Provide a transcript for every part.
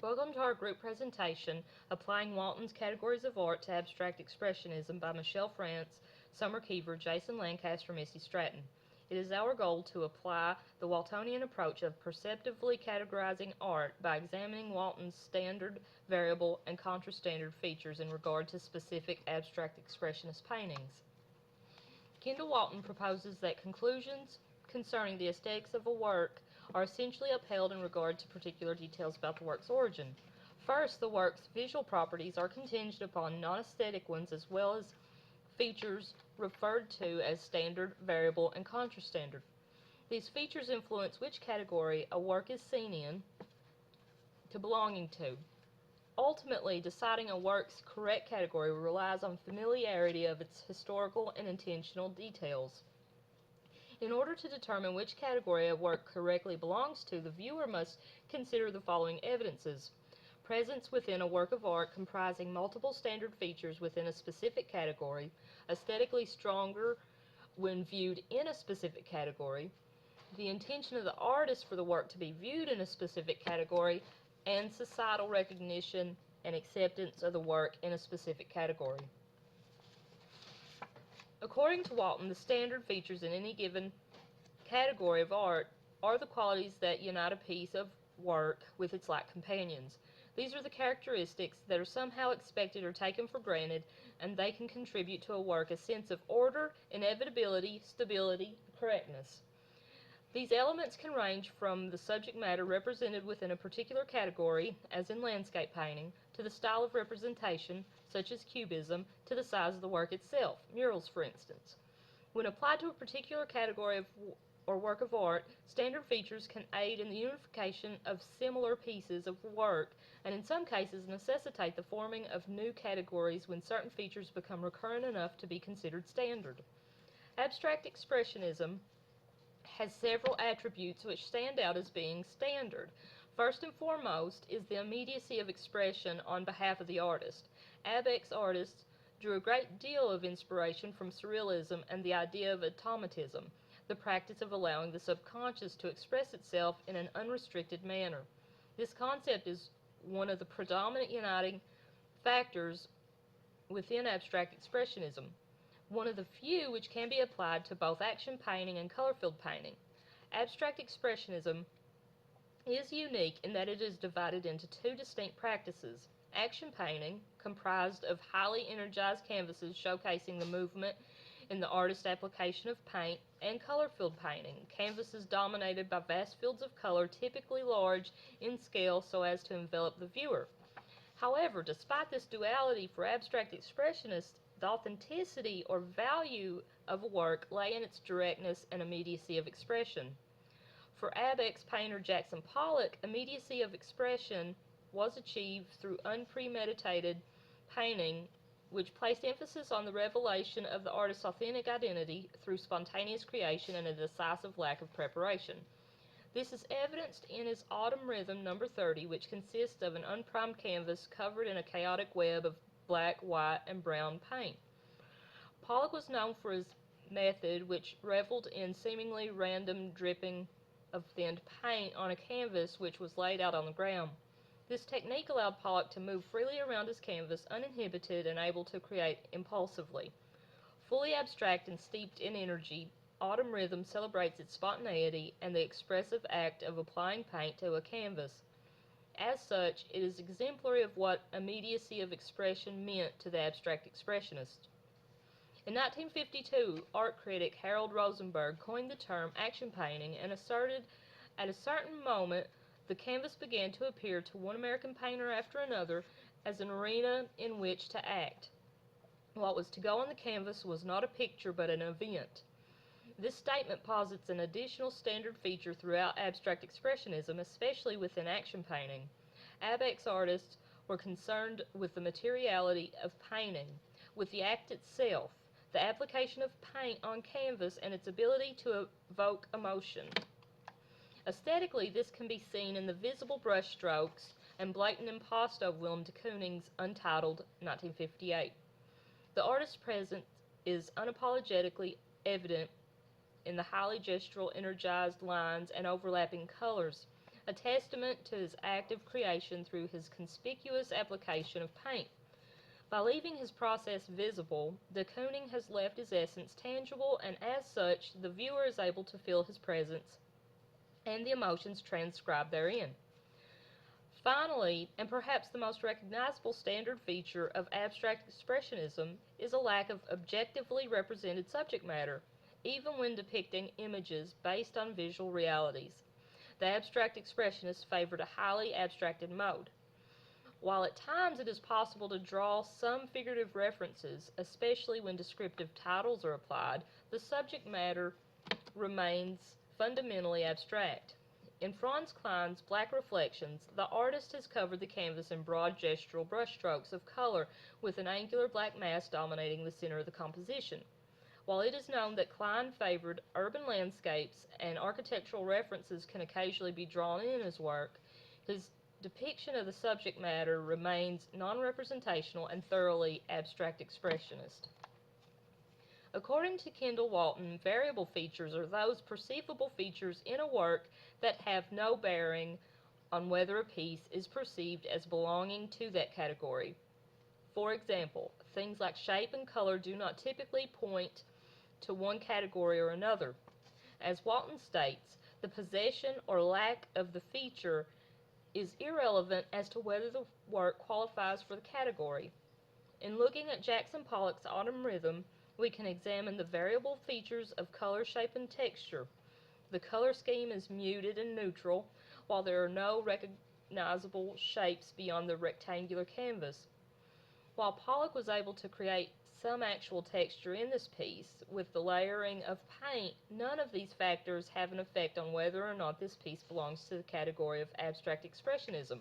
Welcome to our group presentation, Applying Walton's Categories of Art to Abstract Expressionism by Michelle France, Summer Keever, Jason Lancaster, Missy Stratton. It is our goal to apply the Waltonian approach of perceptively categorizing art by examining Walton's standard, variable, and contrastandard features in regard to specific abstract expressionist paintings. Kendall Walton proposes that conclusions concerning the aesthetics of a work are essentially upheld in regard to particular details about the work's origin. First, the work's visual properties are contingent upon non-aesthetic ones as well as features referred to as standard, variable, and contrastandard. These features influence which category a work is seen in to belonging to. Ultimately, deciding a work's correct category relies on familiarity of its historical and intentional details. In order to determine which category a work correctly belongs to, the viewer must consider the following evidences: presence within a work of art comprising multiple standard features within a specific category, aesthetically stronger when viewed in a specific category, the intention of the artist for the work to be viewed in a specific category, and societal recognition and acceptance of the work in a specific category. According to Walton, the standard features in any given category of art are the qualities that unite a piece of work with its like companions. These are the characteristics that are somehow expected or taken for granted, and they can contribute to a work a sense of order, inevitability, stability, correctness. These elements can range from the subject matter represented within a particular category, as in landscape painting, to the style of representation, such as cubism, to the size of the work itself, murals for instance. When applied to a particular category or work of art, standard features can aid in the unification of similar pieces of work, and in some cases necessitate the forming of new categories when certain features become recurrent enough to be considered standard. Abstract expressionism has several attributes which stand out as being standard. First and foremost is the immediacy of expression on behalf of the artist. Abbeck's artists drew a great deal of inspiration from surrealism and the idea of automatism, the practice of allowing the subconscious to express itself in an unrestricted manner. This concept is one of the predominant uniting factors within abstract expressionism, one of the few which can be applied to both action painting and color-filled painting. Abstract expressionism is unique in that it is divided into two distinct practices: action painting, comprised of highly energized canvases showcasing the movement in the artist's application of paint, and color-filled painting, canvases dominated by vast fields of color, typically large in scale so as to envelop the viewer. However, despite this duality for abstract expressionists, the authenticity or value of a work lay in its directness and immediacy of expression. For Abbeck's painter Jackson Pollock, immediacy of expression was achieved through unpremeditated painting, which placed emphasis on the revelation of the artist's authentic identity through spontaneous creation and a decisive lack of preparation. This is evidenced in his Autumn Rhythm No. 30, which consists of an unprimed canvas covered in a chaotic web of black, white, and brown paint. Pollock was known for his method, which reveled in seemingly random dripping of thinned paint on a canvas which was laid out on the ground. This technique allowed Pollock to move freely around his canvas, uninhibited and able to create impulsively. Fully abstract and steeped in energy, Autumn Rhythm celebrates its spontaneity and the expressive act of applying paint to a canvas. As such, it is exemplary of what immediacy of expression meant to the abstract expressionist. In 1952, art critic Harold Rosenberg coined the term action painting and asserted at a certain moment the canvas began to appear to one American painter after another as an arena in which to act. What was to go on the canvas was not a picture but an event. This statement posits an additional standard feature throughout abstract expressionism, especially within action painting. Abbeck's artists were concerned with the materiality of painting, with the act itself, the application of paint on canvas, and its ability to evoke emotion. Aesthetically, this can be seen in the visible brushstrokes and blatant impasto of Willem de Kooning's Untitled, 1958. The artist's presence is unapologetically evident in the highly gestural, energized lines and overlapping colors. a testament to his active creation through his conspicuous application of paint. By leaving his process visible, de Kooning has left his essence tangible, and as such, the viewer is able to feel his presence and the emotions transcribed therein. Finally, and perhaps the most recognizable standard feature of abstract expressionism, is a lack of objectively represented subject matter, even when depicting images based on visual realities. The abstract expressionists favored a highly abstracted mode. While at times it is possible to draw some figurative references, especially when descriptive titles are applied, the subject matter remains fundamentally abstract. In Franz Klein's Black Reflections, the artist has covered the canvas in broad gestural brushstrokes of color with an angular black mass dominating the center of the composition. While it is known that Klein favored urban landscapes and architectural references can occasionally be drawn in his work, his depiction of the subject matter remains non-representational and thoroughly abstract expressionist. According to Kendall Walton, variable features are those perceivable features in a work that have no bearing on whether a piece is perceived as belonging to that category. For example, things like shape and color do not typically point to one category or another. As Walton states, the possession or lack of the feature is irrelevant as to whether the work qualifies for the category. In looking at Jackson Pollock's Autumn Rhythm, we can examine the variable features of color, shape, and texture. The color scheme is muted and neutral, while there are no recognizable shapes beyond the rectangular canvas. While Pollock was able to create some actual texture in this piece, with the layering of paint, none of these factors have an effect on whether or not this piece belongs to the category of abstract expressionism.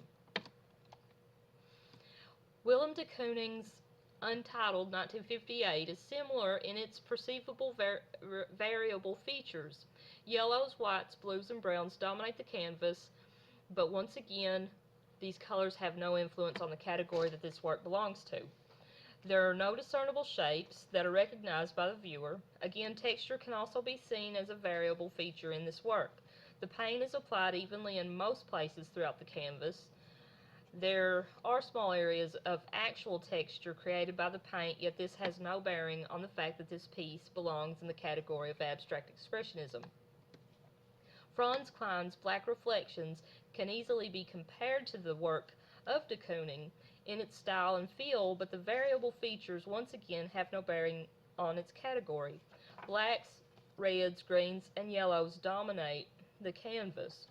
Willem de Kooning's Untitled 1958 is similar in its perceivable variable features. Yellows, whites, blues, and browns dominate the canvas, but once again, these colors have no influence on the category that this work belongs to. There are no discernible shapes that are recognized by the viewer. Again, texture can also be seen as a variable feature in this work. The paint is applied evenly in most places throughout the canvas. There are small areas of actual texture created by the paint, yet this has no bearing on the fact that this piece belongs in the category of abstract expressionism. Franz Klein's Black Reflections can easily be compared to the work of de Kooning in its style and feel, but the variable features once again have no bearing on its category. Blacks, reds, greens, and yellows dominate the canvas.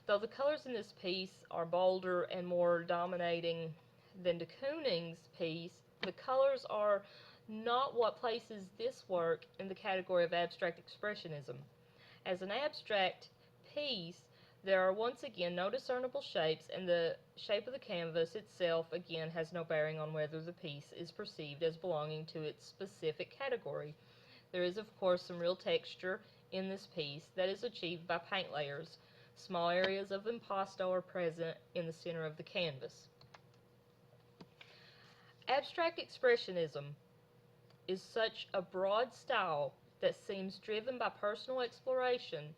Though the colors in this piece are bolder and more dominating than de Kooning's piece, the colors are not what places this work in the category of abstract expressionism. As an abstract piece, there are once again no discernible shapes, and the shape of the canvas itself again has no bearing on whether the piece is perceived as belonging to its specific category. There is, of course, some real texture in this piece that is achieved by paint layers. Small areas of impasto are present in the center of the canvas. Abstract expressionism is such a broad style that seems driven by personal exploration,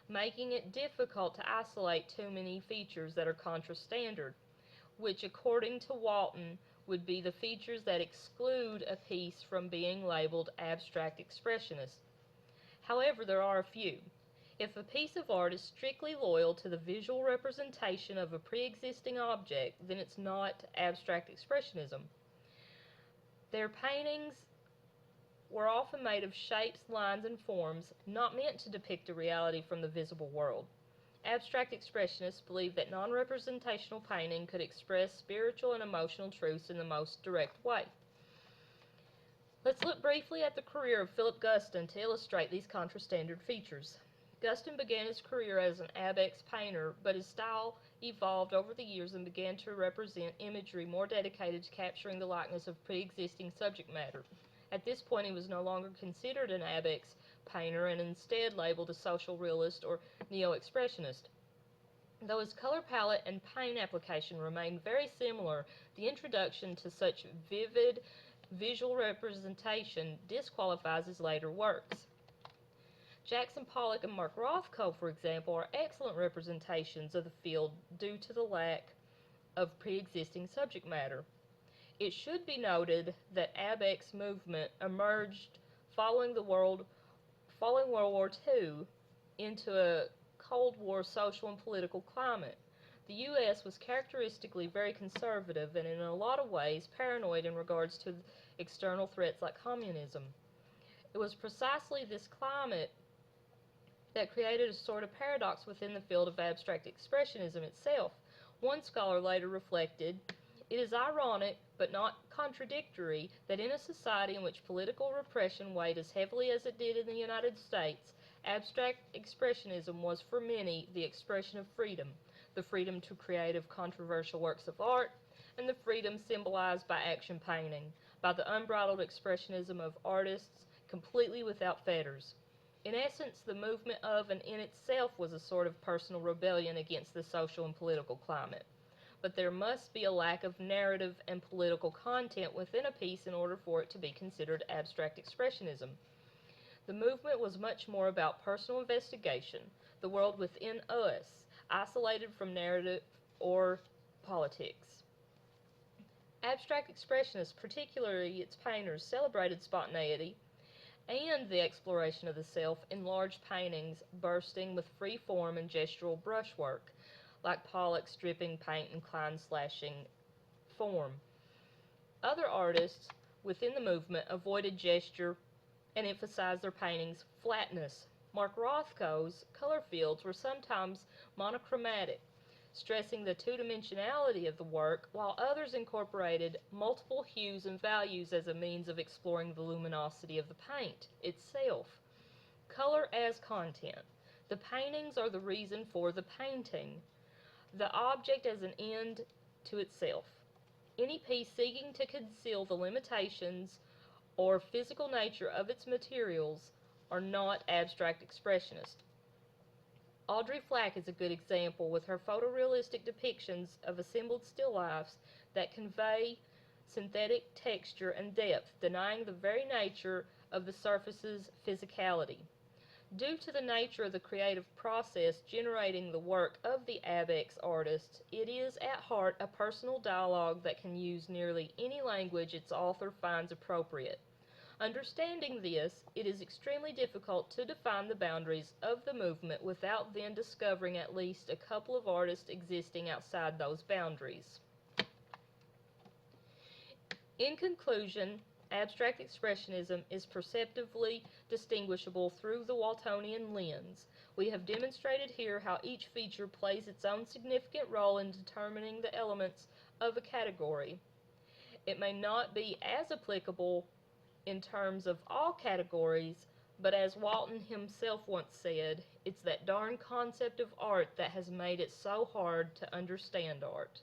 making it difficult to isolate too many features that are contra-standard, which according to Walton would be the features that exclude a piece from being labeled abstract expressionist. However, there are a few. If a piece of art is strictly loyal to the visual representation of a pre-existing object, then it's not abstract expressionism. Their paintings were often made of shapes, lines, and forms not meant to depict a reality from the visible world. Abstract expressionists believed that non-representational painting could express spiritual and emotional truths in the most direct way. Let's look briefly at the career of Philip Guston to illustrate these contra-standard features. Guston began his career as an abex painter, but his style evolved over the years and began to represent imagery more dedicated to capturing the likeness of pre-existing subject matter. At this point, he was no longer considered an abex painter and instead labeled a social realist or neo-expressionist. Though his color palette and paint application remained very similar, the introduction to such vivid visual representation disqualifies his later works. Jackson Pollock and Mark Rothko, for example, are excellent representations of the field due to the lack of pre-existing subject matter. It should be noted that ABEX movement emerged following following World War II into a Cold War social and political climate. The U.S. was characteristically very conservative and in a lot of ways paranoid in regards to external threats like communism. It was precisely this climate that created a sort of paradox within the field of abstract expressionism itself. One scholar later reflected, "It is ironic, but not contradictory, that in a society in which political repression weighed as heavily as it did in the United States, abstract expressionism was for many the expression of freedom, the freedom to creative controversial works of art, and the freedom symbolized by action painting, by the unbridled expressionism of artists completely without fetters." In essence, the movement of and in itself was a sort of personal rebellion against the social and political climate. But there must be a lack of narrative and political content within a piece in order for it to be considered abstract expressionism. The movement was much more about personal investigation, the world within us, isolated from narrative or politics. Abstract expressionists, particularly its painters, celebrated spontaneity and the exploration of the self in large paintings bursting with free form and gestural brushwork, like Pollock's dripping paint and Klein's slashing form. Other artists within the movement avoided gesture and emphasized their paintings' flatness. Mark Rothko's color fields were sometimes monochromatic, stressing the two-dimensionality of the work, while others incorporated multiple hues and values as a means of exploring the luminosity of the paint itself. Color as content. The paintings are the reason for the painting, the object as an end to itself. Any piece seeking to conceal the limitations or physical nature of its materials are not abstract expressionist. Audrey Flack is a good example with her photorealistic depictions of assembled still lifes that convey synthetic texture and depth, denying the very nature of the surface's physicality. Due to the nature of the creative process generating the work of the ABEX artist, it is at heart a personal dialogue that can use nearly any language its author finds appropriate. Understanding this, it is extremely difficult to define the boundaries of the movement without then discovering at least a couple of artists existing outside those boundaries. In conclusion, abstract expressionism is perceptively distinguishable through the Waltonian lens. We have demonstrated here how each feature plays its own significant role in determining the elements of a category. It may not be as applicable in terms of all categories, but as Walton himself once said, it's that darn concept of art that has made it so hard to understand art.